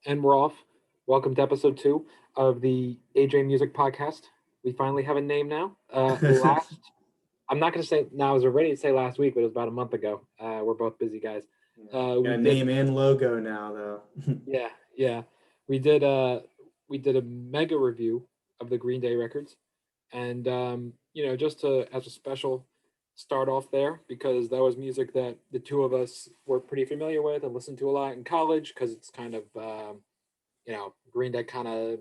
And we're off. Welcome to episode 2 of the AJ Music Podcast. We finally have a name now. I'm not going to say now. I was ready to say last week, but it was about a month ago. We're both busy guys. Yeah, we We got a did, name and logo now, though. yeah, yeah. We did, we did a mega review of the Green Day records, and just to as a special start off there because that was music that the two of us were pretty familiar with and listened to a lot in college because it's kind of Green Day kind of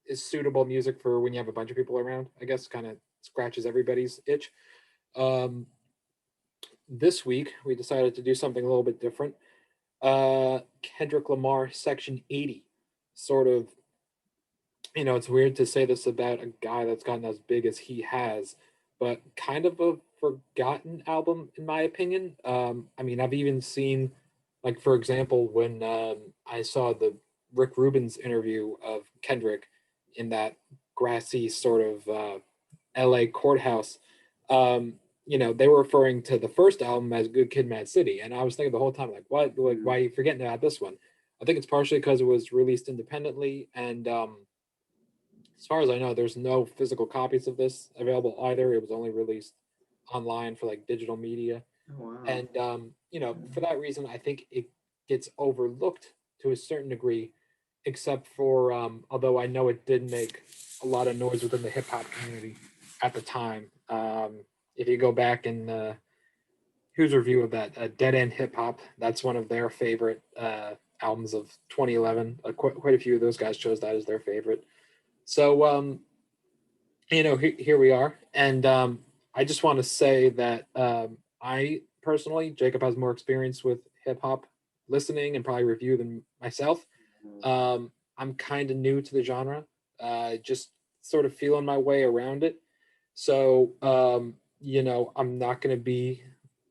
is suitable music for when you have a bunch of people around. I guess kind of scratches everybody's itch. Um, this week we decided to do something a little bit different. Kendrick Lamar Section 80, sort of. It's weird to say this about a guy that's gotten as big as he has, but kind of a forgotten album in my opinion. I've even seen, like for example, when I saw the Rick Rubin's interview of Kendrick in that grassy sort of L.A. courthouse. They were referring to the first album as Good Kid, Mad City, and I was thinking the whole time, like, what, like, why are you forgetting about this one? I think it's partially because it was released independently, and as far as I know, there's no physical copies of this available either. It was only released online for like digital media, Oh, wow. and for that reason, I think it gets overlooked to a certain degree. Except for, although I know it did make a lot of noise within the hip hop community at the time. If you go back and whose review of that Dead End Hip Hop, that's one of their favorite albums of 2011. Quite a few of those guys chose that as their favorite. So here we are, and I just want to say that I personally, Jacob has more experience with hip hop listening and probably review than myself. I'm kind of new to the genre, just sort of feeling my way around it. So I'm not going to be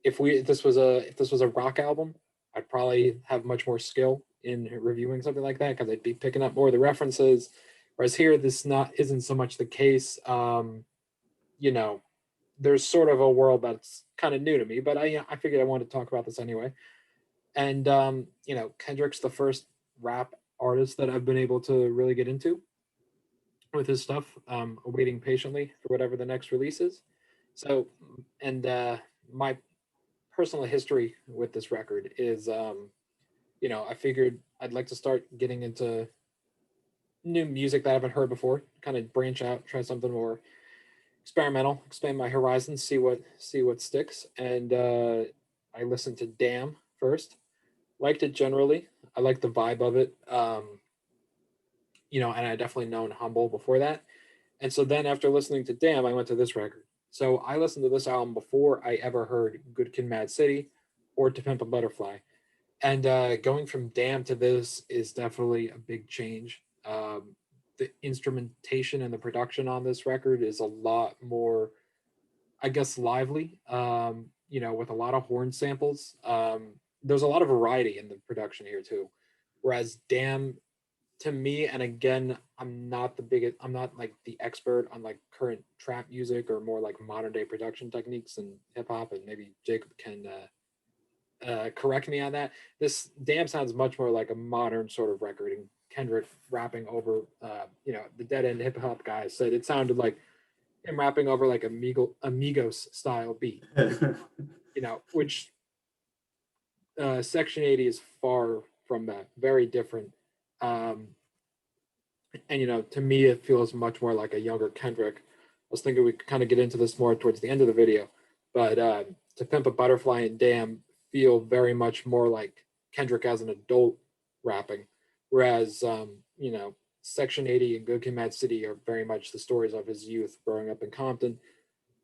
if this was a rock album, I'd probably have much more skill in reviewing something like that because I'd be picking up more of the references. Whereas here, this not isn't so much the case. You know, there's sort of a world that's kind of new to me, but I figured I wanted to talk about this anyway. And Kendrick's the first rap artist that I've been able to really get into with his stuff. Waiting patiently for whatever the next release is. So, and my personal history with this record is, I figured I'd like to start getting into new music that I haven't heard before, kind of branch out, try something more experimental, expand my horizons, see what sticks. And I listened to Damn first, liked it generally. I liked the vibe of it. And I definitely known Humble before that. And so then after listening to Damn, I went to this record. So I listened to this album before I ever heard Good Kid, Mad City or To Pimp a Butterfly. And going from Damn to this is definitely a big change. The instrumentation and the production on this record is a lot more, I guess, lively. With a lot of horn samples. There's a lot of variety in the production here too. Whereas Damn, to me, and again, I'm not like the expert on like current trap music or more like modern day production techniques and hip hop, and maybe Jacob can correct me on that. This Damn sounds much more like a modern sort of record, and Kendrick rapping over, the Dead End Hip Hop guys said it sounded like him rapping over like Amigos style beat, which Section 80 is far from that, very different. Um, and to me, it feels much more like a younger Kendrick. I was thinking we could kind of get into this more towards the end of the video, but To Pimp a Butterfly and Damn feel very much more like Kendrick as an adult rapping, whereas Section 80 and Good Kid, Mad City are very much the stories of his youth growing up in Compton,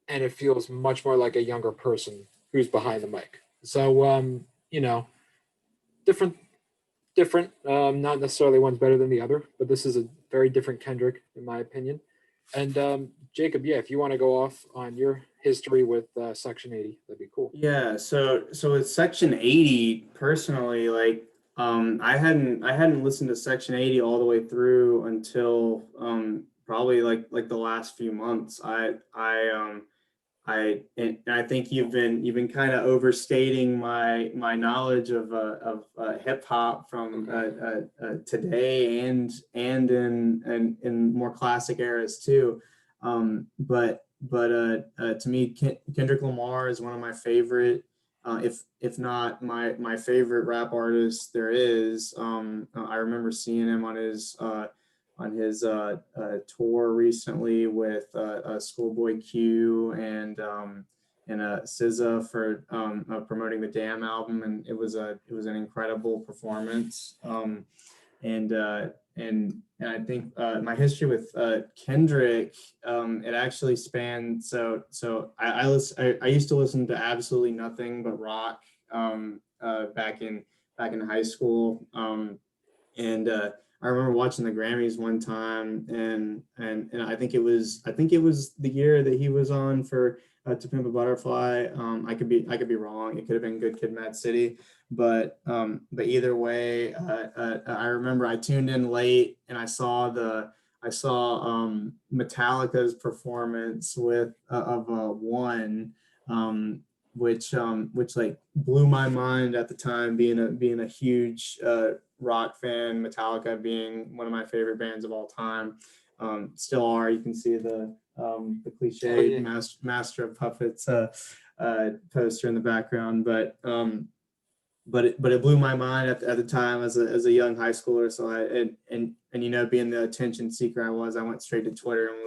and it feels much more like a younger person who's behind the mic. So different different. Not necessarily one's better than the other, but this is a very different Kendrick, in my opinion. And Jacob, yeah, if you want to go off on your history with Section 80, that'd be cool. Yeah, so with Section 80, personally, like I hadn't listened to Section 80 all the way through until probably like the last few months. I and I think you've been kind of overstating my knowledge of hip hop from Okay. today and in more classic eras too. But to me, Kendrick Lamar is one of my favorite, if not my favorite rap artist there is. I remember seeing him on his tour recently with Schoolboy Q and SZA for promoting the Damn album, and it was an incredible performance. And and I think my history with Kendrick, it actually spanned. I used to listen to absolutely nothing but rock back in high school. And I remember watching the Grammys one time, and I think it was the year that he was on for "To Pimp a Butterfly." I could be wrong. It could have been "Good Kid, Mad City," but either way, I remember I tuned in late and I saw Metallica's performance with of One. Which like blew my mind at the time, being a huge rock fan, Metallica being one of my favorite bands of all time. Still are. You can see the Oh cliched yeah. Master of Puppets poster in the background, but it blew my mind at the time as a young high schooler. So being the attention seeker I went straight to Twitter and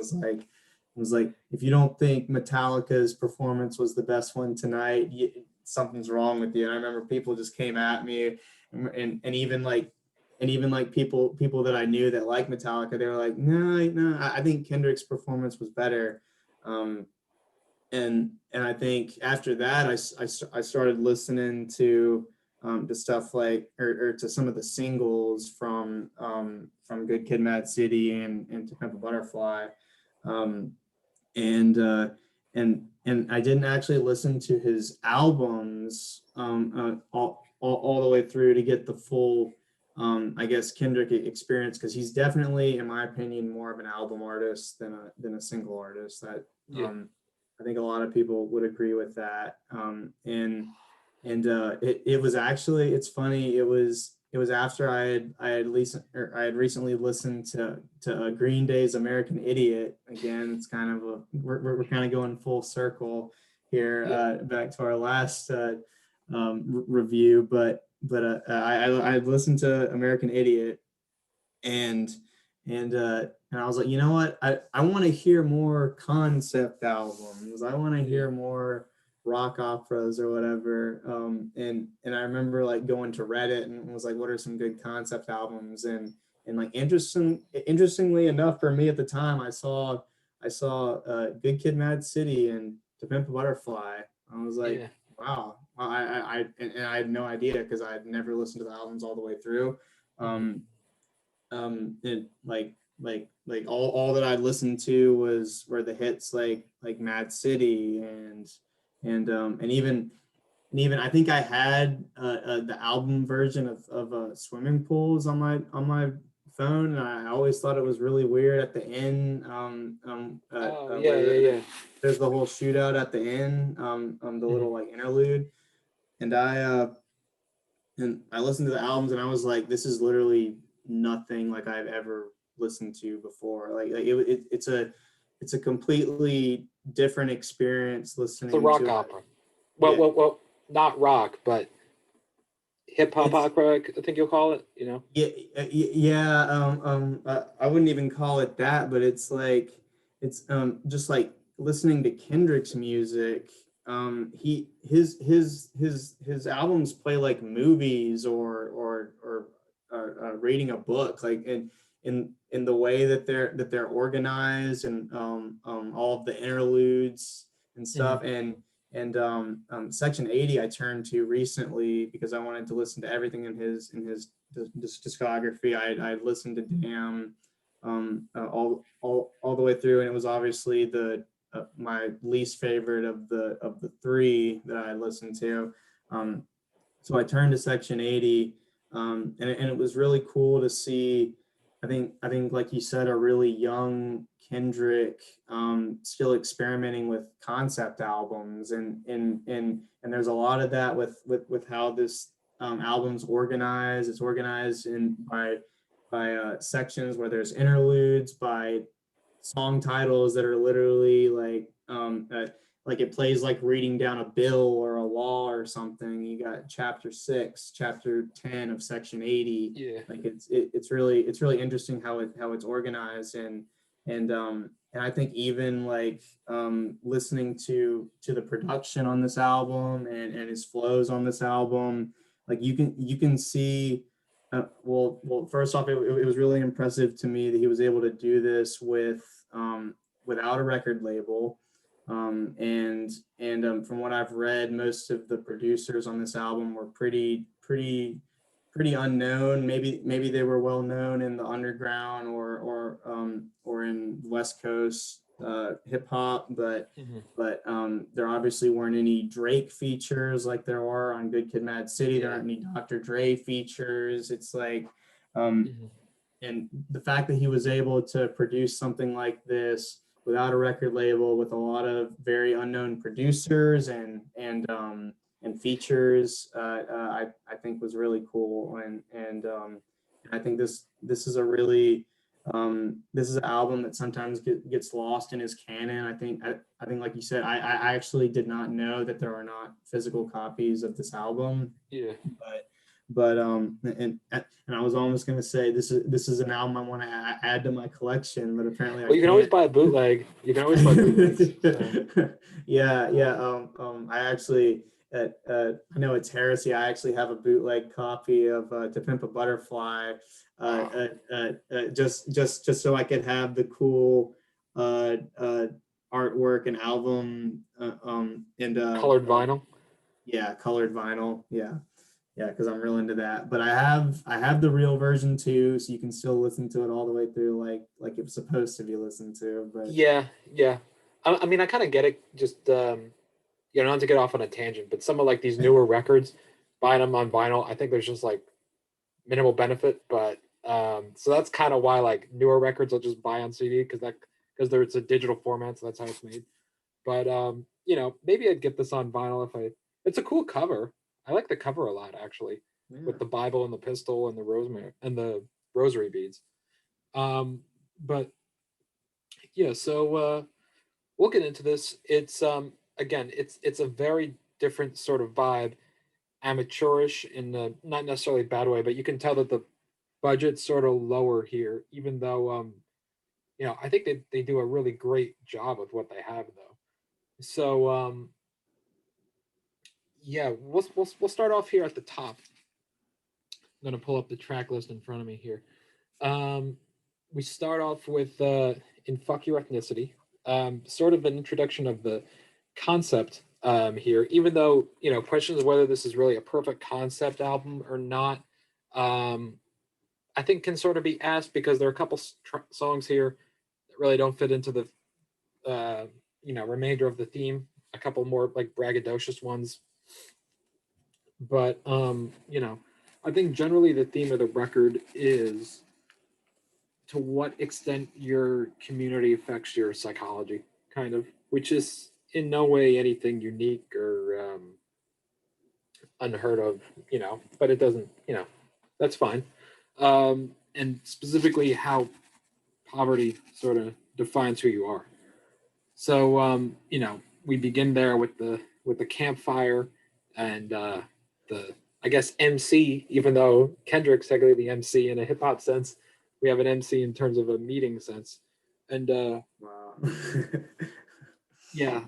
was like, if you don't think Metallica's performance was the best one tonight, something's wrong with you. And I remember people just came at me, and even like people that I knew that like Metallica, they were like, no, I think Kendrick's performance was better. Um, and I think after that, I started listening to stuff like or to some of the singles from Good Kid, Mad City and To Pimp a Butterfly. Um, and and I didn't actually listen to his albums all the way through to get the full I guess Kendrick experience, because he's definitely, in my opinion, more of an album artist than a single artist. That Yeah. I think a lot of people would agree with that. It was actually, it's funny, it was after I had recently listened to Green Day's American Idiot. Again, it's kind of we're kind of going full circle here, Yeah. back to our last review. I listened to American Idiot, and and I was like, you know what? I want to hear more concept albums. I want to Yeah. hear more rock operas or whatever. And I remember like going to Reddit and was like, what are some good concept albums? And like interestingly enough for me at the time, I saw Good Kid, Mad City and To Pimp a Butterfly. I was like, Yeah. wow. And I had no idea because I had never listened to the albums all the way through. Mhm. Um, and like all that I listened to were the hits like Mad City and even I think I had the album version of Swimming Pools on my phone, and I always thought it was really weird at the end, Oh yeah, where yeah, yeah. there's the whole shootout at the end, the Hmm. little like interlude, and I listened to the albums and I was like, this is literally nothing like I've ever listened to before. It's a completely different experience It's a listening rock to it. opera. Well, Yeah, well, well, not rock, but hip hop it's opera. I think you'll call it. You know. yeah. I wouldn't even call it that, but it's just like listening to Kendrick's music. His albums play like movies or reading a book, like in the way that they're organized, and all of the interludes and Hmm. stuff. Section 80 I turned to recently because I wanted to listen to everything in his discography. I listened to Damn all the way through, and it was obviously the my least favorite of the three that I listened to. Um, so I turned to Section 80, and it was really cool to see I think like you said, a really young Kendrick, still experimenting with concept albums, and there's a lot of that with how this album's organized. It's organized in by sections where there's interludes, by song titles that are literally like it plays like reading down a bill or a law or something. You got chapter 6, chapter 10 of section 80. Yeah. Like it's really interesting how it's organized, and I think even like listening to the production on this album and his flows on this album, like you can see first off, it was really impressive to me that he was able to do this without a record label. And from what I've read, most of the producers on this album were pretty unknown. Maybe they were well known in the underground or in West Coast hip hop, but Hmm. there obviously weren't any Drake features like there are on Good Kid, Mad City. There Yeah. aren't any Dr. Dre features. It's like, um, Hmm. and the fact that he was able to produce something like this without a record label, with a lot of very unknown producers and features, I think was really cool. And I think this is a really this is an album that sometimes gets lost in his canon. I think like you said, I actually did not know that there are not physical copies of this album, Yeah. but I was almost going to say this is an album I want to add to my collection, but apparently I Well, you can always can't. buy a bootleg. You can always buy bootlegs. So Yeah. I actually, I know it's heresy. I actually have a bootleg copy of "To Pimp a Butterfly," wow. just so I could have the cool artwork and album, and Colored vinyl. yeah, colored vinyl. Yeah, because I'm real into that. But I have the real version too, so you can still listen to it all the way through, like it's supposed to be listened to. But Yeah, yeah. I mean, I kind of get it. Just not to get off on a tangent, but some of like these newer records, buying them on vinyl, I think there's just like minimal benefit. But so that's kind of why like newer records I'll just buy on CD because it's a digital format, so that's how it's made. But maybe I'd get this on vinyl if I. It's a cool cover. I like the cover a lot actually, with yeah, the Bible and the pistol and the rosemary and the rosary beads. But yeah, so we'll get into this. It's again, it's a very different sort of vibe, amateurish in the not necessarily bad way, but you can tell that the budget's sort of lower here, even though I think they do a really great job with what they have though. So yeah, we'll start off here at the top. I'm gonna pull up the track list in front of me here. Um, we start off with in Fuck Your Ethnicity, sort of an introduction of the concept here, even though, questions whether this is really a perfect concept album or not, um, I think can sort of be asked because there are a couple songs here that really don't fit into the, remainder of the theme. A couple more like braggadocious ones. But, I think generally the theme of the record is to what extent your community affects your psychology, kind of, which is in no way anything unique or unheard of, but it doesn't, that's fine. And specifically how poverty sort of defines who you are. So, we begin there with the campfire and the I guess MC, even though Kendrick's technically the MC in a hip hop sense, we have an MC in terms of a meeting sense. And wow. yeah,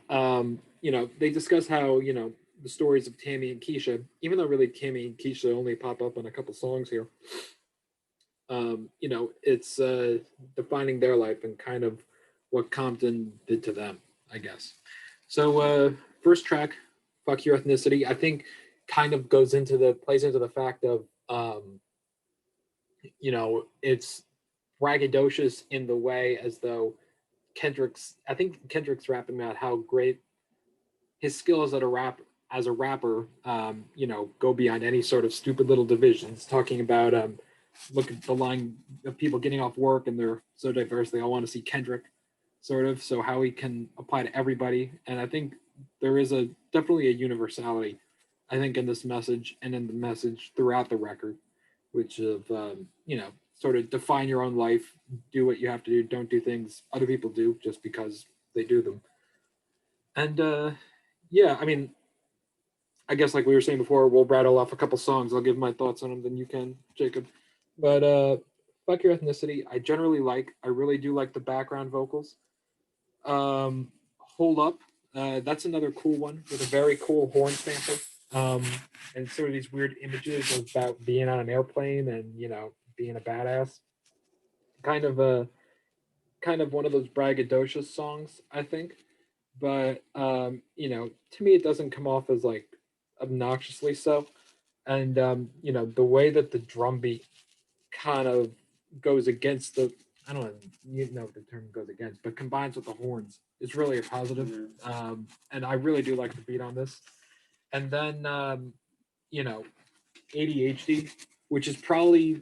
they discuss how, the stories of Tammy and Keisha, even though really Tammy and Keisha only pop up on a couple songs here, it's defining their life and kind of what Compton did to them, I guess. So first track, "Fuck Your Ethnicity," I think kind of plays into the fact of it's braggadocious in the way as though I think Kendrick's rapping about how great his skills as a rapper, go beyond any sort of stupid little divisions, talking about look at the line of people getting off work and they're so diverse, they all want to see Kendrick, sort of. So how he can apply to everybody, and I think there is a definitely a universality, I think, in this message and in the message throughout the record, which of sort of define your own life, do what you have to do, don't do things other people do just because they do them. And yeah, I mean, I guess like we were saying before, we'll rattle off a couple songs. I'll give my thoughts on them, then you can, Jacob. But fuck your ethnicity. I generally like. I really do like the background vocals. Hold up. That's another cool one with a very cool horn sample. Um, and sort of these weird images about being on an airplane and being a badass. Kind of a kind of one of those braggadocious songs, I think. But to me, it doesn't come off as like obnoxiously so. And the way that the drum beat kind of goes against the I don't know what the term goes against, but combines with the horns is really a positive. Mm-hmm. And I really do like the beat on this. And then you know ADHD, which is probably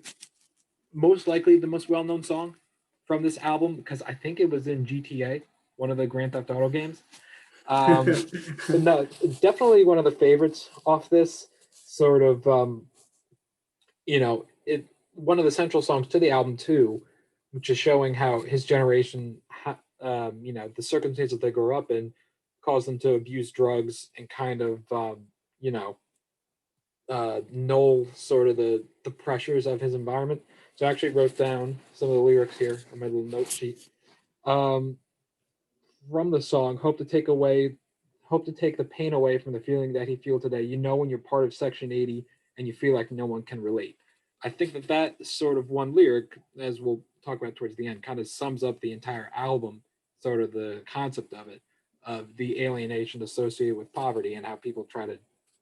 most likely the most well-known song from this album because I think it was in GTA, one of the Grand Theft Auto games. But no, definitely one of the favorites off this sort of it one of the central songs to the album too, which is showing how his generation, the circumstances they grew up in, caused them to abuse drugs and kind of, you know, null sort of the pressures of his environment. So I actually wrote down some of the lyrics here on my little note sheet. Um, from the song, hope to take the pain away from the feeling that he feel today. You know when you're part of Section 80 and you feel like no one can relate. I think that sort of one lyric, as we'll talk about towards the end, kind of sums up the entire album, sort of the concept of it, of the alienation associated with poverty and how people try to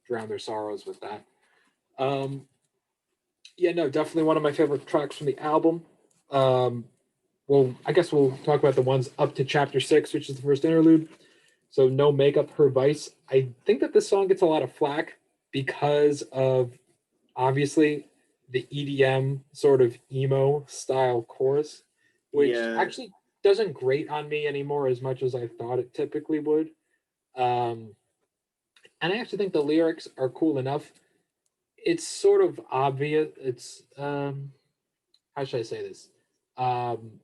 drown their sorrows with that. Um, yeah, no, definitely one of my favorite tracks from the album. Um, well, I guess we'll talk about the ones up to chapter 6, which is the first interlude. So, No Makeup, Her Vice. I think that this song gets a lot of flack because of obviously the EDM sort of emo style chorus, which Yeah, actually doesn't grate on me anymore as much as I thought it typically would. Um, and I actually think the lyrics are cool enough. It's sort of obvious. It's how should I say this? Um,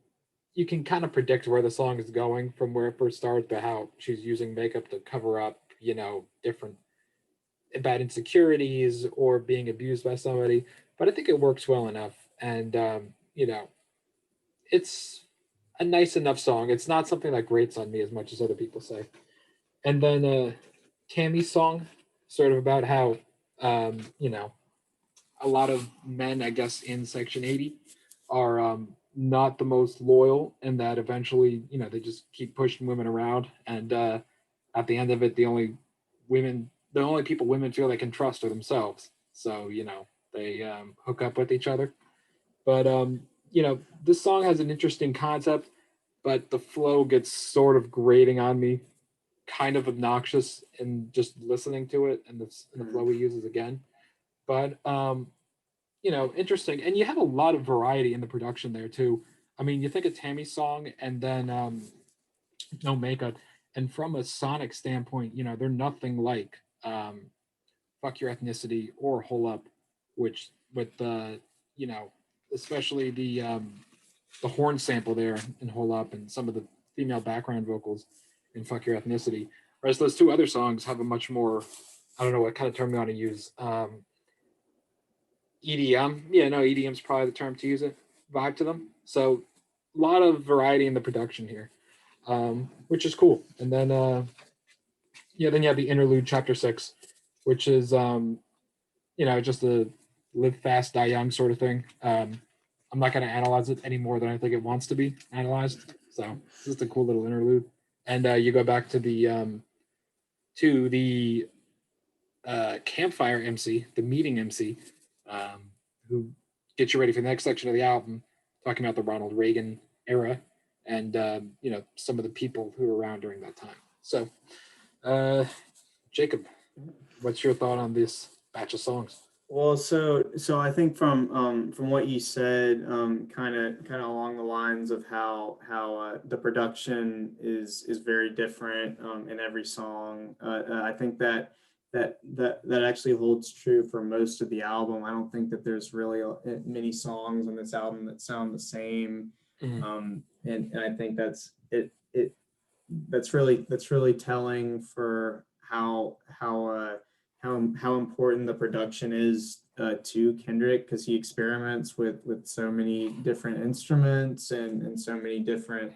you can kind of predict where the song is going from where it first starts, but how she's using makeup to cover up, different bad insecurities or being abused by somebody. But I think it works well enough, and it's a nice enough song. It's not something that grates on me as much as other people say. And then Tammy's song, sort of about how a lot of men, I guess, in Section 80 are not the most loyal, and that eventually, they just keep pushing women around. And at the end of it, the only people women feel they can trust are themselves. So, they hook up with each other. But, this song has an interesting concept, but the flow gets sort of grating on me, kind of obnoxious in just listening to it and the flow he uses again. But interesting. And you have a lot of variety in the production there too. I mean, you think of Tammy's song and then No Makeup, and from a sonic standpoint, they're nothing like Fuck Your Ethnicity or Hole Up, which with the you know, especially the horn sample there in Hole Up and some of the female background vocals in Fuck Your Ethnicity. Whereas those two other songs have a much more, I don't know what kind of term you want to use. EDM. Yeah, no, EDM is probably the term to use it. Vibe to them. So a lot of variety in the production here, which is cool. And then then you have the interlude, chapter 6, which is just a live fast, die young sort of thing. I'm not going to analyze it any more than I think it wants to be analyzed. So it's just a cool little interlude. And you go back to the campfire MC, the meeting MC, who gets you ready for the next section of the album, talking about the Ronald Reagan era and some of the people who were around during that time. So, uh, Jacob, what's your thought on this batch of songs? Well, so I think from what you said, kind of along the lines of how the production is very different in every song. I think that actually holds true for most of the album. I don't think that there's really many songs on this album that sound the same, Mhm. and I think that's really telling for how important the production is to Kendrick, because he experiments with so many different instruments and so many different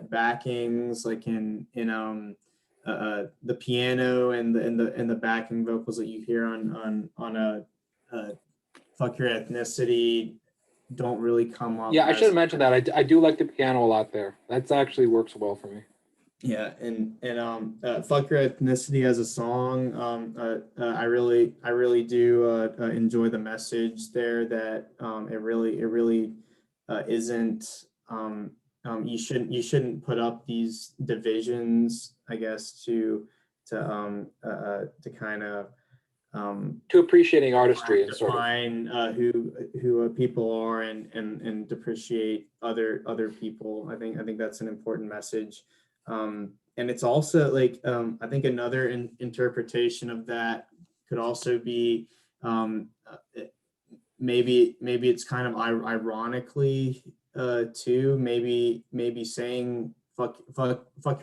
backings, like the piano and the backing vocals that you hear on a Fuck Your Ethnicity don't really come up Yeah, I should have as mentioned that. I do like the piano a lot there. That's actually works well for me. yeah, and "Fuck Your Ethnicity" as a song, I really do enjoy the message there. That it really isn't. You shouldn't put up these divisions, I guess, to kind of To appreciating artistry and sort of. define who people are, and depreciate other people. I think that's an important message, and it's also like I think another interpretation of that could also be maybe it's kind of ironically too, maybe saying fuck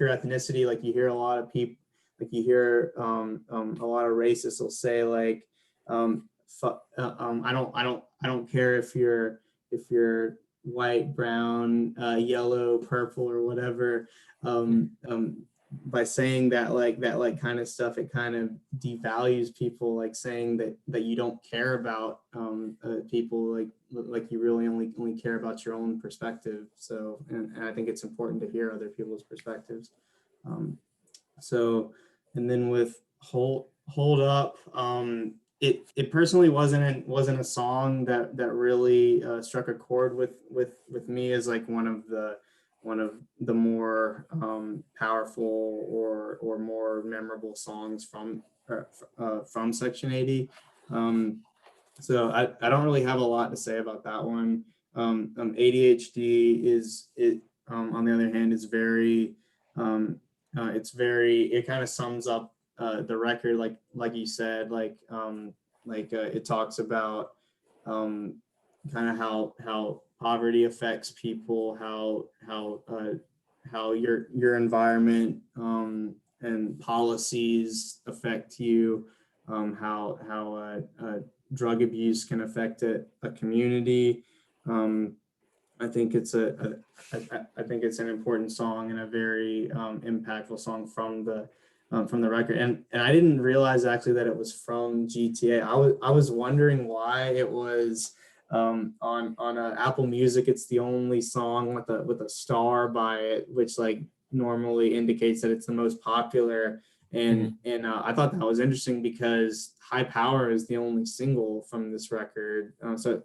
your ethnicity, like you hear a lot of people, like you hear a lot of racists will say like I don't care if you're white, brown, yellow, purple, or whatever. By saying that like kind of stuff, it kind of devalues people, like saying that you don't care about people, like you really only care about your own perspective. So and I think it's important to hear other people's perspectives. Um, so, and then with hold up, it personally wasn't a song that really struck a chord with me as like one of the more powerful or more memorable songs from Section 80. Um, so I don't really have a lot to say about that one. ADHD is it on the other hand is very it kind of sums up the record, like you said, it talks about um, kind of how poverty affects people, how your environment and policies affect you, how drug abuse can affect a community. Um, I think I think it's an important song and a very impactful song from the record. And I didn't realize actually that it was from GTA. I was wondering why it was on Apple Music. It's the only song with a star by it, which like normally indicates that it's the most popular. Mhm. And I thought that was interesting because High Power is the only single from this record. So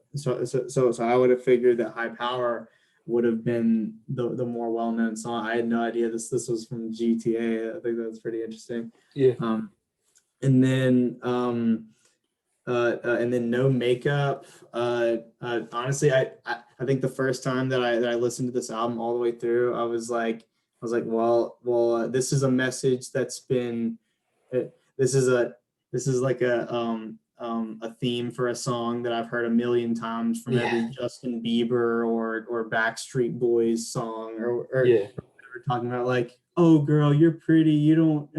I would have figured that High Power would have been the more well known song. I had no idea this was from GTA. I think that's pretty interesting. Yeah. Um, and then and then No Makeup. Honestly, I think the first time that I listened to this album all the way through, I was like, this is a message that's been uh, this is a this is like a theme for a song that I've heard a million times from Yeah. every Justin Bieber or Backstreet Boys song, or Yeah. we're talking about like, oh girl, you're pretty, you don't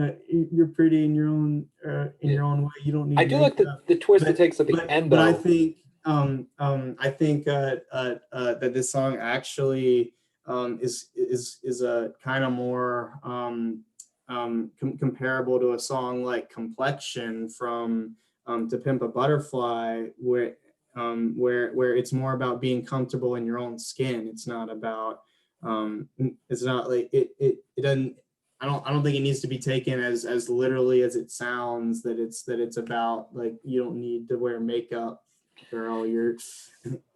you're pretty in Yeah. your own way, you don't I need do like makeup. the twist it but takes at the end but though. I think that this song actually is a kind of more comparable to a song like Complexion from To Pimp a Butterfly, where it's more about being comfortable in your own skin. It's not about it's not like it doesn't. I don't think it needs to be taken as literally as it sounds. That it's about like you don't need to wear makeup, girl. You're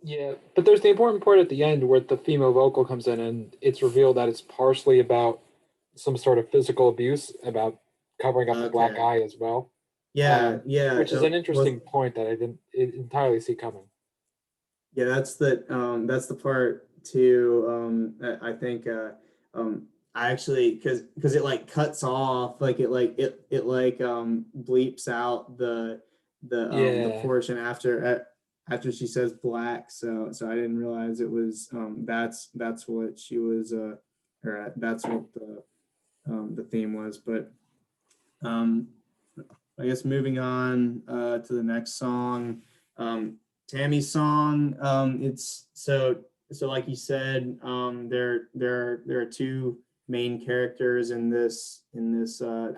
Yeah, but there's the important part at the end where the female vocal comes in and it's revealed that it's partially about some sort of physical abuse, about covering up a black okay. eye as well. Yeah, yeah. which is an Was interesting point that I didn't entirely see coming. Yeah, that's the part too. I think I actually because it like cuts off like it like bleeps out the Yeah, portion after she says black. So I didn't realize it was that's what she was or that's what the theme was. But um I guess moving on to the next song, Tammy's song. It's so like you said, there are two main characters in this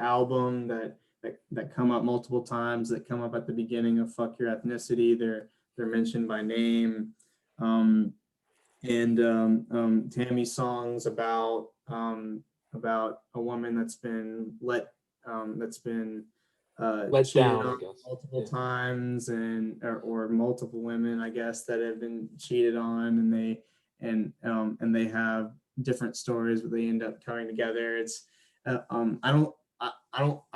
album that come up multiple times. That come up at the beginning of "Fuck Your Ethnicity." They're mentioned by name, and Tammy's songs about a woman that's been let cheated down, on I guess. multiple Yeah, times or multiple women, I guess, that have been cheated on, and they have different stories, but they end up coming together. It's I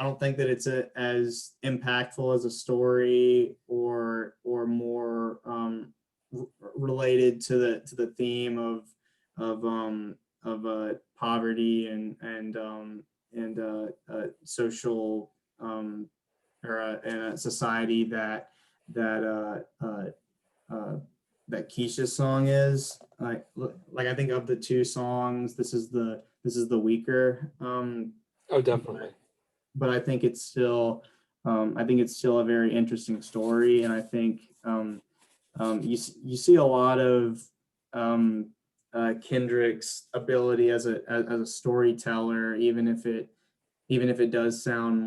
don't think that it's as impactful as a story or more related to the theme of poverty and social in a society that that Keisha's song is like I think of the two songs, this is the weaker oh, but definitely. but I think it's still a very interesting story, and I think you see a lot of Kendrick's ability as a storyteller, even if it does sound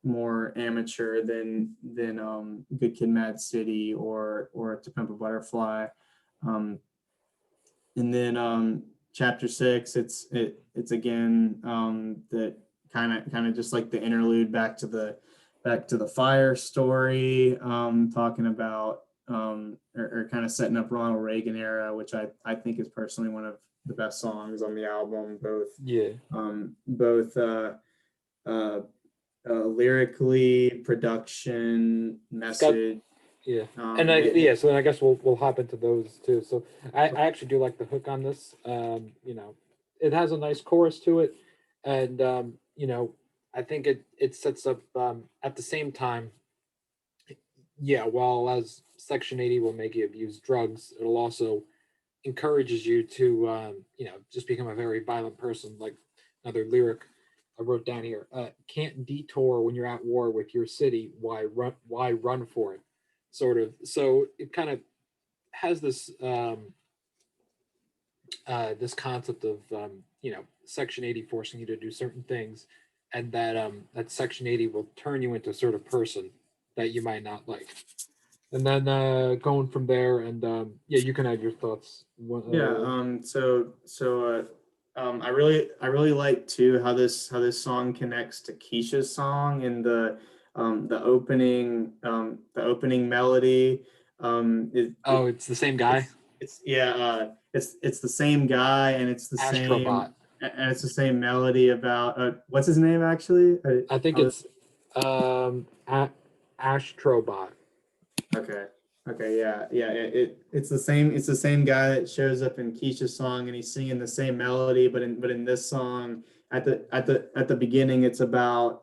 more amateur than Good Kid, Mad City or To Pimp a Butterfly. Um, and then chapter 6, it's again that kind of just like the interlude back to the fire story, talking about or kind of setting up Ronald Reagan era, which I think is personally one of the best songs on the album, Yeah, both uh, lyrically, production, it's got message. yeah, and yeah. So then I guess we'll hop into those too. So I actually do like the hook on this. It has a nice chorus to it, and I think it sets up at the same time. Yeah, while as Section 80 will make you abuse drugs, it'll also encourages you to just become a very violent person. Like another lyric I wrote down here: can't detour when you're at war with your city. Why run for it? Sort of. So it kind of has this concept of Section 80 forcing you to do certain things, and that Section 80 will turn you into a sort of person that you might not like. And then going from there, and yeah, you can add your thoughts. Yeah. I really like too how this song connects to Keisha's song and the opening melody. Oh, it's the same guy, It's yeah. It's the same guy Astrobot. and it's the same melody about what's his name actually? I think I'll it's Astrobot. Okay. Okay. Yeah. Yeah. It's the same guy that shows up in Keisha's song, and he's singing the same melody, but in this song, at the beginning, it's about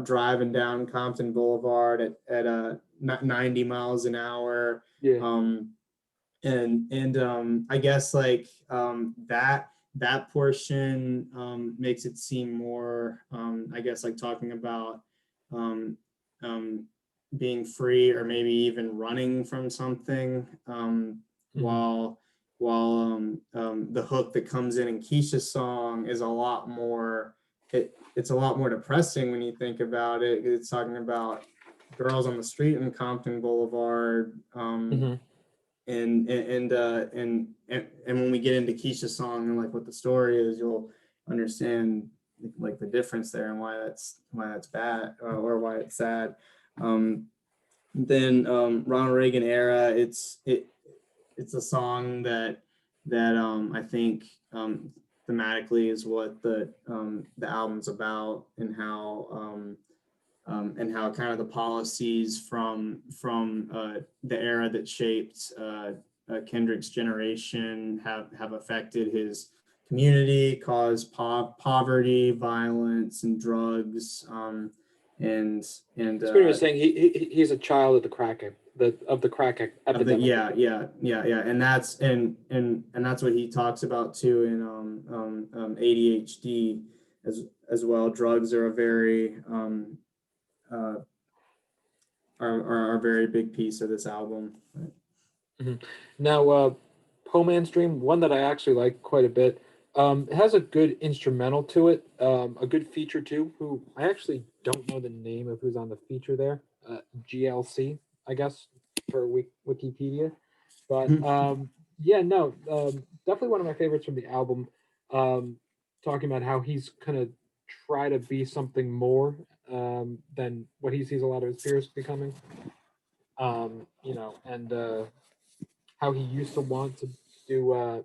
driving down Compton Boulevard at 90 miles an hour. Yeah. Um, and I guess like that portion makes it seem more I guess like talking about um, um, being free or maybe even running from something Mm-hmm. while the hook that comes in Keisha's song is a lot more it's a lot more depressing when you think about it. It's talking about girls on the street in Compton Boulevard, Mm-hmm. and when we get into Keisha's song and like what the story is, you'll understand like the difference there and why that's bad or why it's sad. Um, then Ronald Reagan era, it's a song that I think thematically is what the album's about and and how kind of the policies from the era that shaped Kendrick's generation have affected his community, caused poverty, violence, and drugs, and and It's pretty much saying he's a child of the crack of the epidemic. yeah, and that's what he talks about too in ADHD as well. Drugs are a very uh, are a very big piece of this album. Mhm. Now, Poe Man's Dream, one that I actually like quite a bit. It has a good instrumental to it, a good feature too. Who I actually don't know the name of who's on the feature there. GLC, I guess, for Wikipedia. But yeah, no, definitely one of my favorites from the album. Talking about how he's gonna try to be something more than what he sees a lot of his peers becoming. And how he used to want to do,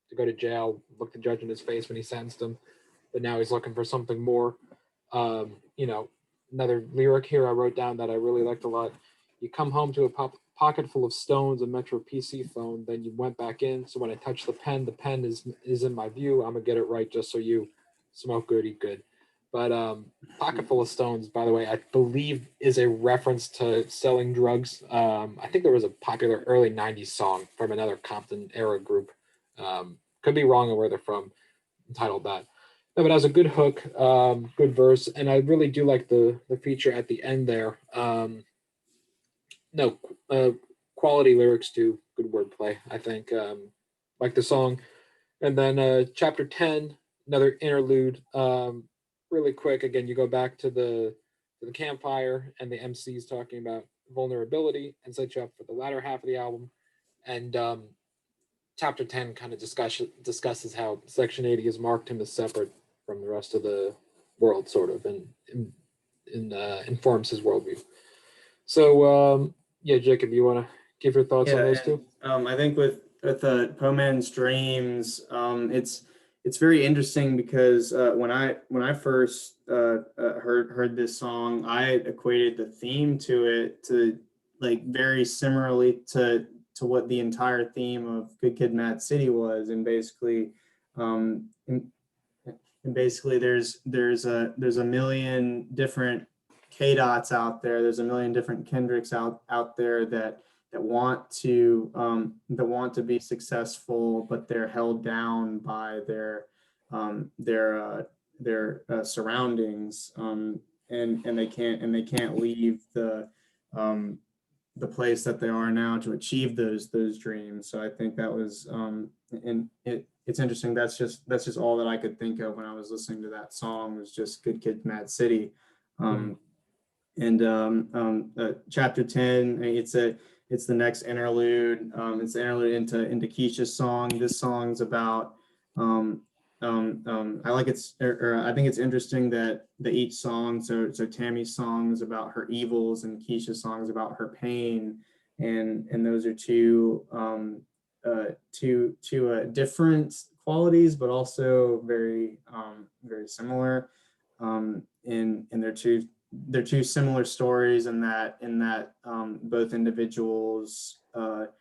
to go to jail, look the judge in his face when he sentenced him, but now he's looking for something more. Um, you know, Another lyric here I wrote down that I really liked a lot. You come home to a pocket full of stones, a Metro PC phone. Then you went back in. So when I touch the pen is in my view. I'm gonna get it right just so you smoke good, eat good. But pocket full of stones, by the way, I believe is a reference to selling drugs. I think there was a popular early '90s song from another Compton era group. Could be wrong on where they're from, entitled that. No, but it has a good hook, good verse, and I really do like the feature at the end there. No, quality lyrics too, good wordplay. I think like the song, and then chapter 10, another interlude. Really quick, again, you go back to the campfire, and the MC's talking about vulnerability and set you up for the latter half of the album. And chapter 10 kind of discusses how Section 80 has marked him as separate from the rest of the world, sort of, and informs his worldview. So, yeah, Jacob, you want to give your thoughts on Yeah, those and two? I think with Poe Man's Dreams, it's very interesting because when I first heard this song, I equated the theme to it to like very similarly to what the entire theme of Good Kid, Mad City was, and basically, um, and, and basically there's a million different K dots out there. There's a million different Kendricks out there that want to be successful, but they're held down by their surroundings, and they can't leave um, the place that they are now to achieve those dreams. So I think that was and it's interesting. That's just all that I could think of when I was listening to that song, was just Good Kid, Mad City. Mhm. Um, and chapter 10, it's the next interlude. It's the interlude into Keisha's song. This song's about I like it's or I think it's interesting that each song, so Tammy's song is about her evils and Keisha's song is about her pain, and those are two different qualities, but also very similar. And they're two similar stories in that both individuals are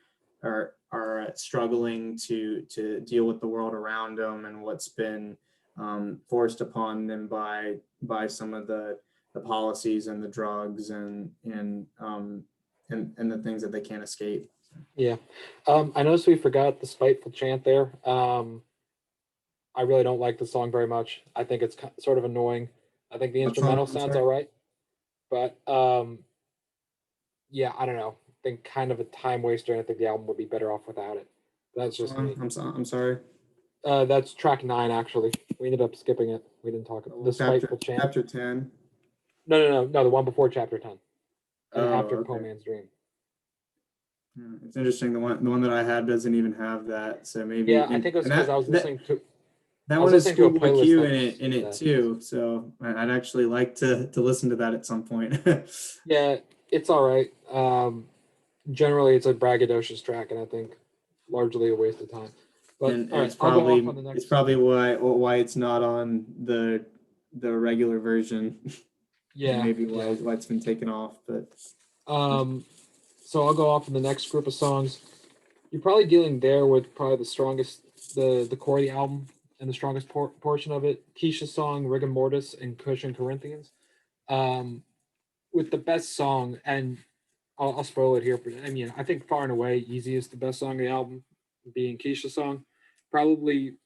struggling to deal with the world around them and what's been forced upon them by some of the policies and the drugs and the things that they can't escape. Yeah. I noticed we forgot the spiteful chant there. I really don't like the song very much. I think it's sort of annoying. I think the What song? instrumental I'm sounds sorry. all right, but yeah, I don't know. I think kind of a time waster, and I think the album would be better off without it. That's What just song? me. I'm sorry. That's track 9, actually. We ended up skipping it. We didn't talk about the Well, chapter spiteful chant. chapter 10. No, the one before chapter 10 and after Oh, Poe okay. Man's Dream. It's interesting. The one that I have doesn't even have that. So Yeah, maybe I think it was and because that that that I was one is listening to a Schoolboy playlist Q that was in it that. too. So I'd actually like to listen to that at some point. Yeah, it's all right. Generally, it's a braggadocious track, and I think largely a waste of time. But And all right, I'll go off on the it's next. probably why it's not on the regular version. Yeah, maybe yeah. why it's been taken off. But Um, so I'll go off in the next group of songs. You're probably dealing there with probably the strongest, the core of the album and the strongest portion of it. Keisha's song "Rigor Mortis" and "Cushion Corinthians." Um, with the best song, and I'll spoil it here, but I mean, I think far and away, "Easy" is the best song on the album, being Keisha's song. Probably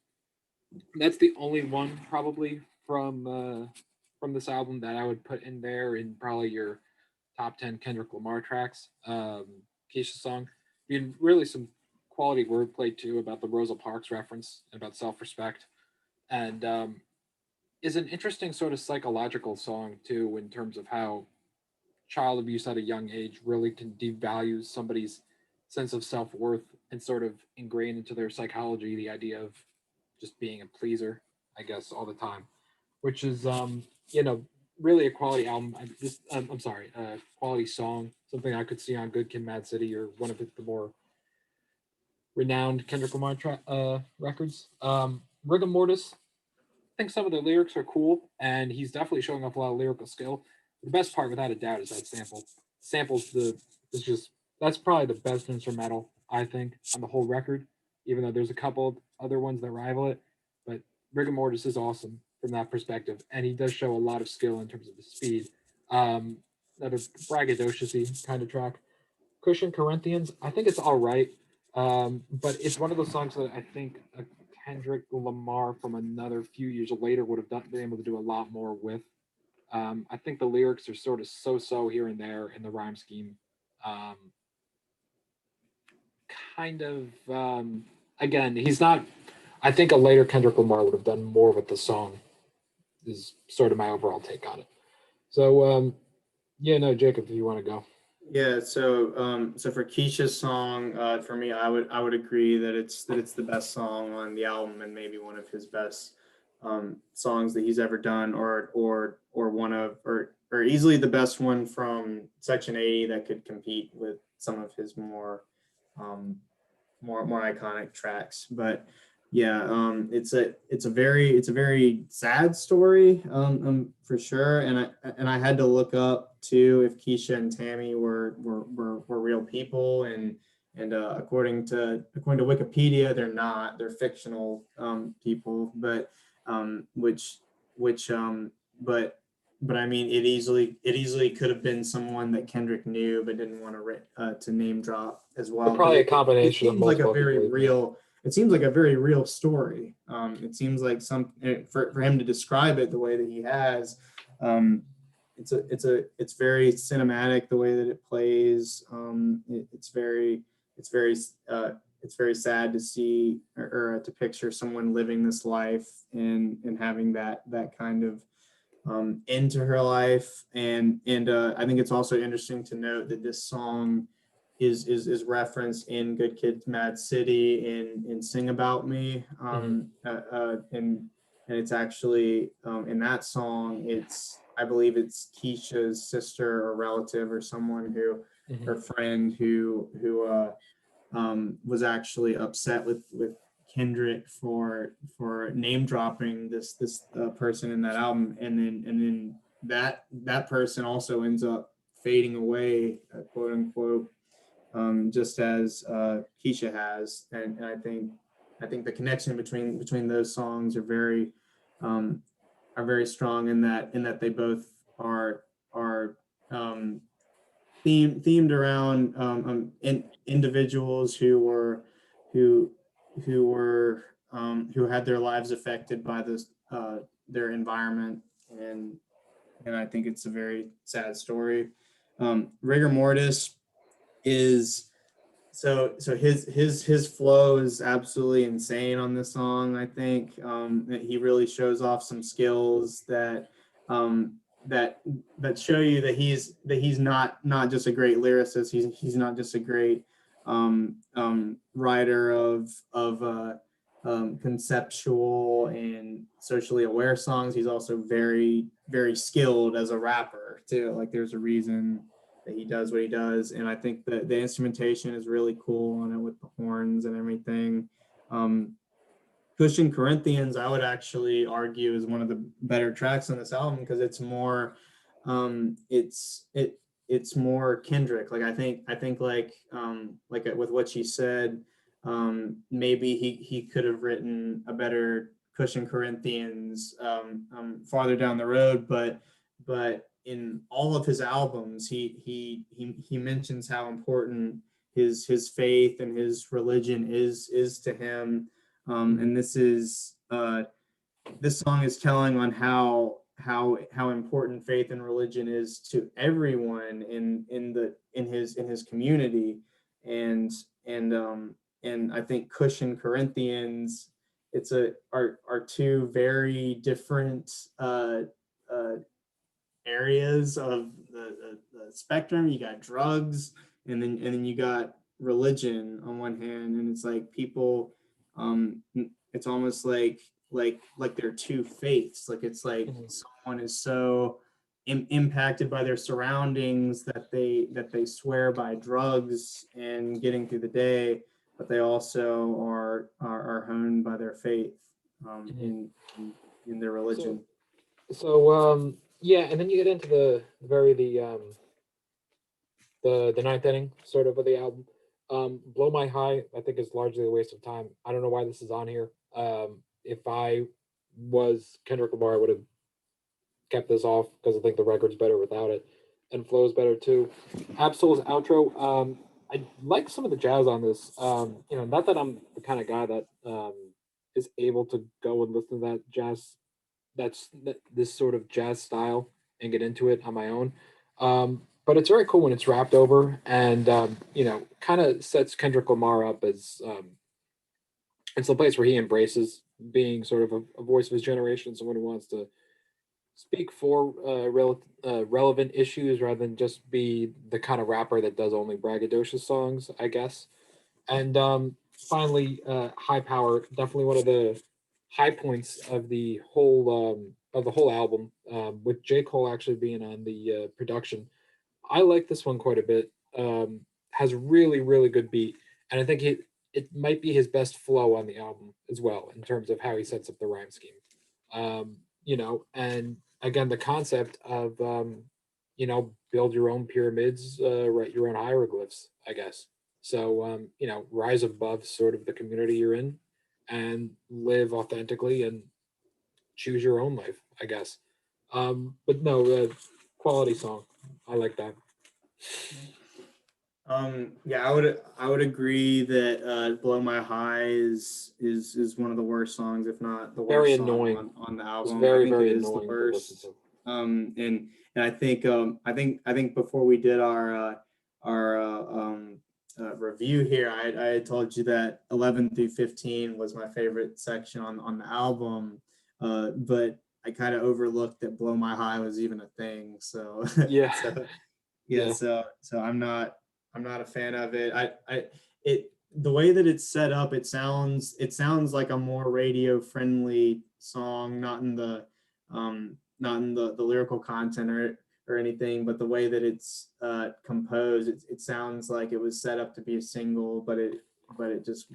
that's the only one probably from this album that I would put in there in probably your top 10 Kendrick Lamar tracks. Keisha's song. I mean, really some quality wordplay too about the Rosa Parks reference and about self respect, and is an interesting sort of psychological song too in terms of how child abuse at a young age really can devalue somebody's sense of self worth and sort of ingrain into their psychology the idea of just being a pleaser, I guess, all the time, which is you know really a quality album. I'm sorry, a quality song, something I could see on Good Kid, Mad City or one of the more renowned Kendrick Lamar records. Rigor Mortis, I think some of the lyrics are cool, and he's definitely showing off a lot of lyrical skill. The best part, without a doubt, is that sample. Samples the is just that's probably the best instrumental I think on the whole record. Even though there's a couple other ones that rival it, but Rigor Mortis is awesome from that perspective, and he does show a lot of skill in terms of the speed. Another braggadocious kind of track. Christian Corinthians, I think it's all right, but it's one of those songs that I think Kendrick Lamar from another few years later would have been able to do a lot more with. I think the lyrics are sort of so here and there in the rhyme scheme. Um, kind of, again, he's not. I think a later Kendrick Lamar would have done more with the song. Is sort of my overall take on it. So, yeah, no, Jacob, if you want to go. yeah, so for Keisha's song, for me, I would agree that it's the best song on the album and maybe one of his best songs that he's ever done, or one of or easily the best one from Section 80 that could compete with some of his um, more iconic tracks. But yeah, it's a very sad story, for sure. And I had to look up too if Keisha and Tammy were real people, and according to Wikipedia, they're not. They're fictional people, but which which but I mean, it easily could have been someone that Kendrick knew but didn't want to name drop as Or well, because probably a it combination of seems like a multiple very people. Yeah. real. It seems like a very real story. It seems like for him to describe it the way that he has. Um, it's very cinematic the way that it plays. It's very it's very sad to see, or to picture someone living this life and having that kind of into her life. And I think it's also interesting to note that this song is referenced in Good Kids Mad City in Sing About Me. Mm-hmm. And it's actually, in that song, it's, I believe it's Keisha's sister or relative or someone who, Mm-hmm. her friend who was actually upset with Kendrick for name dropping this person in that album, and then that person also ends up fading away, quote unquote, just as Keisha has. And I think the connection between those songs um, are very strong, in that they both are um, themed around individuals who who had their lives affected by their environment. And I think it's a very sad story. Rigor Mortis is, so his flow is absolutely insane on this song. I think that he really shows off some skills um, that that show you that he's not just a great lyricist. He's not just a great writer of conceptual and socially aware songs. He's also very skilled as a rapper too. Like, there's a reason that he does what he does. And I think that the instrumentation is really cool on it with the horns and everything. Pushing Corinthians, I would actually argue, is one of the better tracks on this album, because it's more it's more Kendrick. Like I think like with what you said, maybe he could have written a better Cushion Corinthians farther down the road, but in all of his albums, he mentions how important his faith and his religion is to him, Mhm. and this song is telling on how important faith and religion is to everyone in his community, and and I think Cushion Corinthians, it's a are two very different uh, areas of the spectrum. You got drugs, and then you got religion on one hand, and it's like people, it's almost like they're two faiths. Like it's like Mhm. someone is so impacted by their surroundings that they swear by drugs and getting through the day, but they also are honed by their faith, Mhm. in their So religion. yeah, and then you get into the ninth inning sort of the album. Blow My High, I think, is largely a waste of time. I don't know why this is on here. If I was Kendrick Lamar, I would have kept this off because I think the record's better without it, and flows better too. Absol's outro. I like some of the jazz on this. Not that I'm the kind of guy that is able to go and listen to that jazz, this sort of jazz style and get into it on my own. But it's very cool when it's wrapped over and kind of sets Kendrick Lamar up as it's a place where he embraces being sort of a voice of his generation, someone who wants to speak for relevant issues rather than just be the kind of rapper that does only braggadocious songs, I guess. And finally, High Power, definitely one of the high points of the whole album, with J. Cole actually being on the production. I like this one quite a bit. Has really really good beat, and I think it might be his best flow on the album as well in terms of how he sets up the rhyme scheme. And again the concept of build your own pyramids, write your own hieroglyphs, I guess. So rise above sort of the community you're in and live authentically and choose your own life, I guess. But no, quality song. I like that. Yeah, I would agree that "Blow My High" is one of the worst songs, if not the Very worst song annoying. on the It's album. I very think it very is the annoying to listen worst. to. And I think before we did our review here, I had told you that 11 through 15 was my favorite section on the album, but I kind of overlooked that "Blow My High" was even a thing. So Yeah, so yeah, yeah. so I'm not a fan of it. It the way that it's set up, it sounds like a more radio friendly song, not in the lyrical content or anything, but the way that it's composed, it sounds like it was set up to be a single, but it just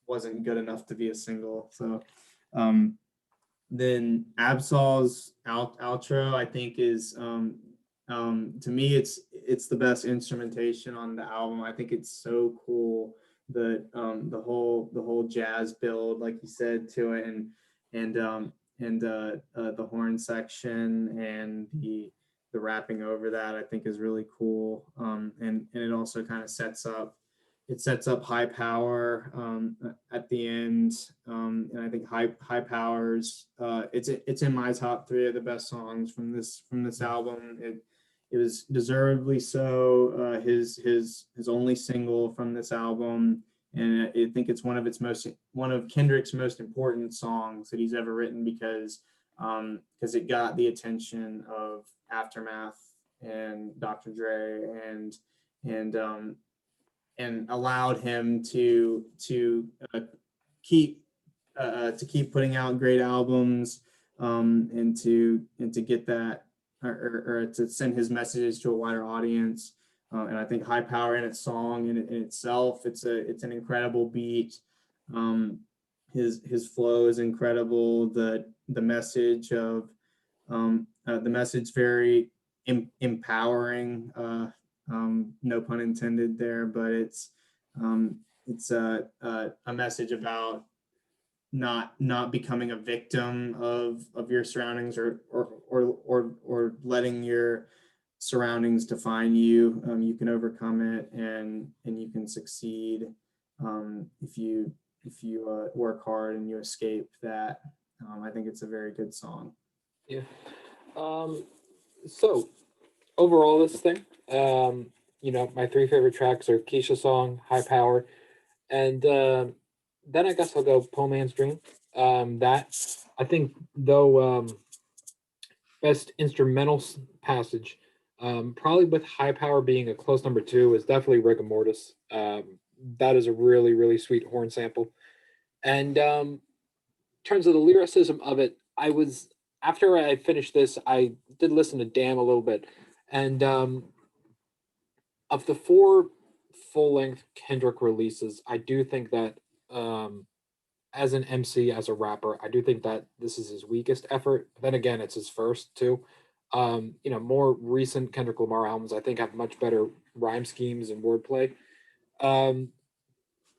wasn't good enough to be a single. So um then Absol's outro, I think, is to me it's the best instrumentation on the album. I think it's so cool, the whole jazz build, like you said, to it, and the horn section and the rapping over that, I think, is really cool. And it also kind of sets up High Power at the end, and I think High Powers. It's in my top three of the best songs from this album. It was deservedly so his only single from this album, and I think it's one of Kendrick's most important songs that he's ever written, because it got the attention of Aftermath and Dr. Dre, and allowed him uh, keep to keep putting out great albums, and to get that, or to send his messages to a wider audience. And I think High Power in its song in itself, it's an incredible beat. Um, his flow is incredible. The message very empowering, no pun intended there, but it's a message about not becoming a victim of your surroundings, or letting your surroundings define you. You can overcome it, and you can succeed, if you work hard and you escape that. I think it's a very good song. Yeah. Um, so overall, this thing, my three favorite tracks are Keisha song, High Power, and then I guess I'll go Poor Man's Dream. That I think though best instrumental passage, probably with High Power being a close number two, is definitely Rigor Mortis. That is a really really sweet horn sample, and in terms of the lyricism of it, I was after I finished this, I did listen to Damn a little bit, and of the four full length Kendrick releases, I do think that um, as an MC, as a rapper, I do think that this is his weakest effort. Then again, it's his first too. More recent Kendrick Lamar albums, I think, have much better rhyme schemes and wordplay. Um,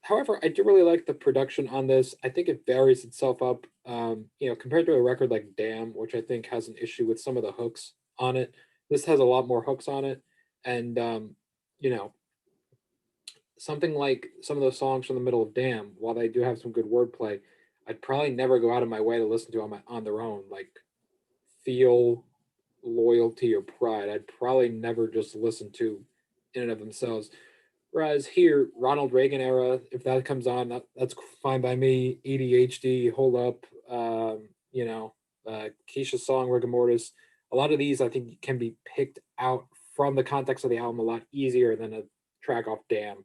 However, I do really like the production on this. I think it varies itself up, compared to a record like Damn, which I think has an issue with some of the hooks on it. This has a lot more hooks on it, and you know, something like some of those songs from the middle of Damn, while they do have some good wordplay, I'd probably never go out of my way to listen to on their own. Like Feel, Loyalty, or Pride, I'd probably never just listen to in and of themselves. Whereas here, Ronald Reagan era, if that comes on, that's fine by me. ADHD, Hold Up, Keisha's song, Rigor Mortis. A lot of these I think can be picked out from the context of the album a lot easier than a track off Damn,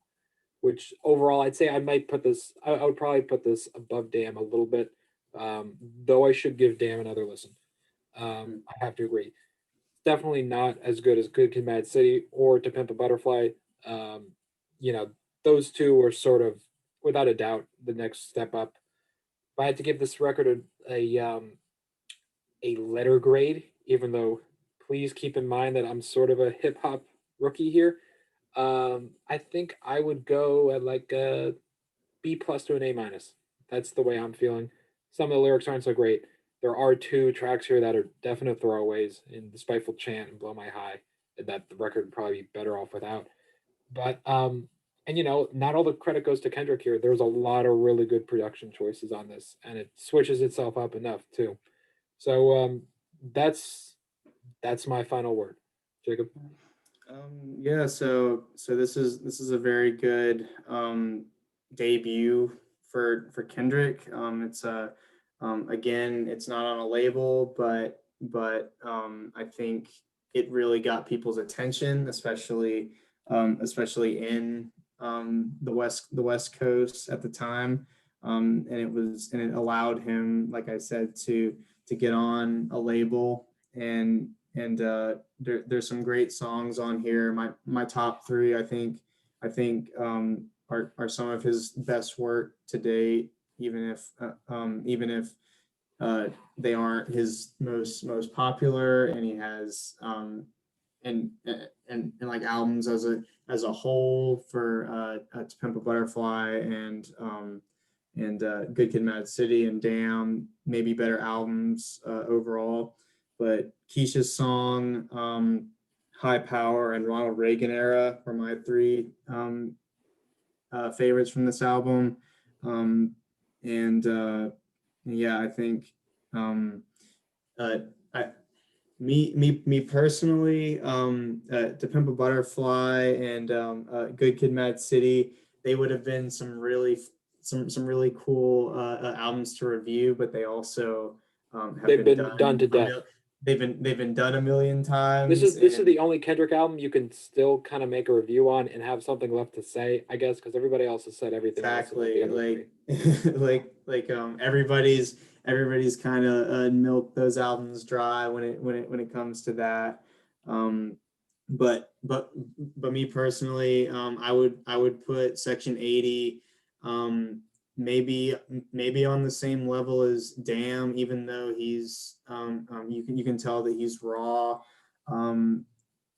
which overall I'd say I might put this, I would probably put this above Damn a little bit, though I should give Damn another listen. I have to agree. Definitely not as good as Good Kid, Mad City or To Pimp a Butterfly. Um, you know, those two are sort of, without a doubt, the next step up. If I had to give this record a letter grade, even though please keep in mind that I'm sort of a hip hop rookie here, I think I would go at like a B plus to an A minus. That's the way I'm feeling. Some of the lyrics aren't so great. There are two tracks here that are definite throwaways in The Spiteful Chant and Blow My High that the record would probably be better off without. But and not all the credit goes to Kendrick here. There's a lot of really good production choices on this, and it switches itself up enough too. So that's my final word. Jacob. Yeah, so this is a very good debut for Kendrick. It's a again, it's not on a label, but I think it really got people's attention, especially in the West Coast at the time, and it allowed him, like I said, to get on a label, and there's some great songs on here. My top three, I think are some of his best work to date, even if they aren't his most popular, and he has and like albums as a whole for To Pimp a Butterfly and Good Kid, Mad City and Damn, maybe better albums overall. But Keisha's song, High Power, and Ronald Reagan era were my three favorites from this album. Um, and yeah, I think um, uh, I, me personally, To Pimp a Butterfly and Good Kid, Mad City, they would have been some really cool albums to review, but they also have They've been been done done to death. they've been done a million This times, is this is and the only Kendrick album you can still kind of make a review on and have something left to say, I guess, because everybody else has said everything else about the exactly, other three. like everybody's kind of milked those albums dry when it comes to that. Um, but me personally, I would put Section 80 um, maybe on the same level as Damn, even though you can tell that he's raw.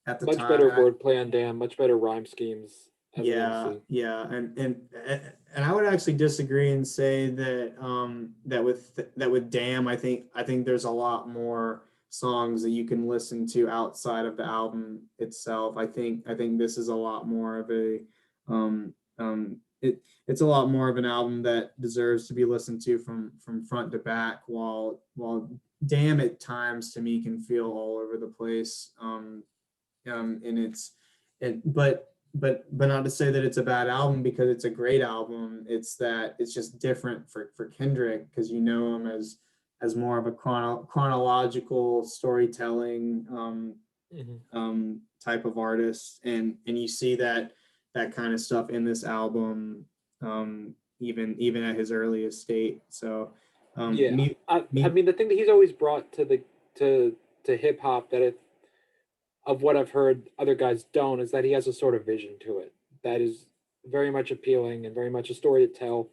at the Much better time. wordplay on Damn, much better rhyme schemes, as we will Yeah, see. yeah, and I would actually disagree and say that that with Damn, I think there's a lot more songs that you can listen to outside of the album itself. I think this is a lot more of a it's a lot more of an album that deserves to be listened to from front to back, while Damn at times to me can feel all over the place. And it's it but not to say that it's a bad album, because it's a great album. It's that it's just different for Kendrick, because you know him as more of a chronological storytelling Hmm. type of artist, and you see that kind of stuff in this album, even at his earliest state. So Yeah, me I me mean the thing that he's always brought to the to hip hop that it of what I've heard other guys don't is that he has a sort of vision to it that is very much appealing and very much a story to tell,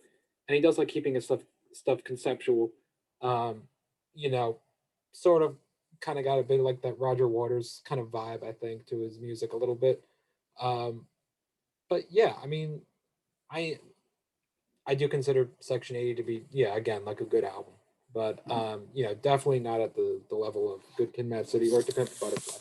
and he does like keeping his stuff conceptual. Um, you know, sort of kind of got a bit like that Roger Waters kind of vibe, I think, to his music a little bit. Um, but yeah, I mean, I I do consider Section 80 to be, yeah, again, like a good album. But definitely not at the level of Good Kid, Mad City or To Pimp a Butterfly.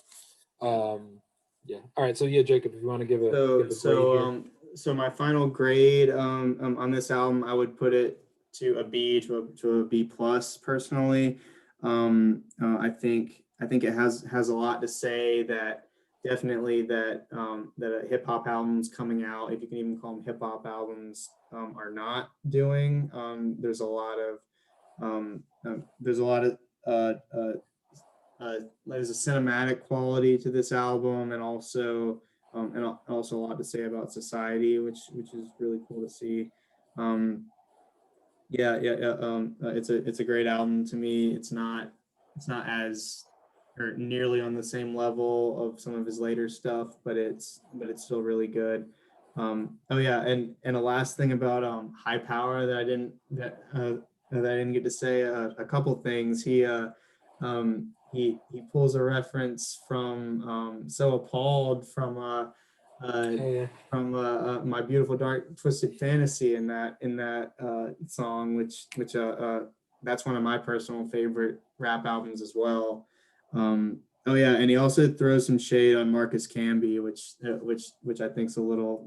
Yeah. All right. So yeah, Jacob, if you want to So give a grade so here. um so my final grade on this album, I would put it to a B, to a B plus personally. I think it has a lot to say, that definitely that a hip hop albums coming out, if you can even call them hip hop albums, are not doing. There's a lot of uh, uh, there's a cinematic quality to this album, and also a lot to say about society, which is really cool to see. Um, yeah. It's a great album to me. It's not as, or nearly on the same level of some of his later stuff, but it's still really good. Oh yeah, and the last thing about High Power that I didn't get to say, a couple things. He pulls a reference from So Appalled uh, Oh yeah. My Beautiful Dark Twisted Fantasy in that song, which that's one of my personal favorite rap albums as well. Oh yeah, and he also throws some shade on Marcus Camby, which I think is a little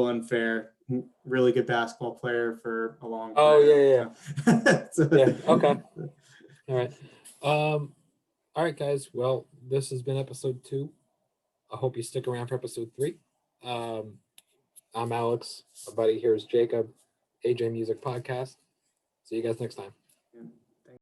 unfair. Really good basketball player for a long Oh career. yeah, yeah, So, yeah. Yeah. Okay. All right. All right, guys. Well, this has been episode 2. I hope you stick around for episode 3. Um, I'm Alex. My buddy here is Jacob. AJ Music Podcast. See you guys next time.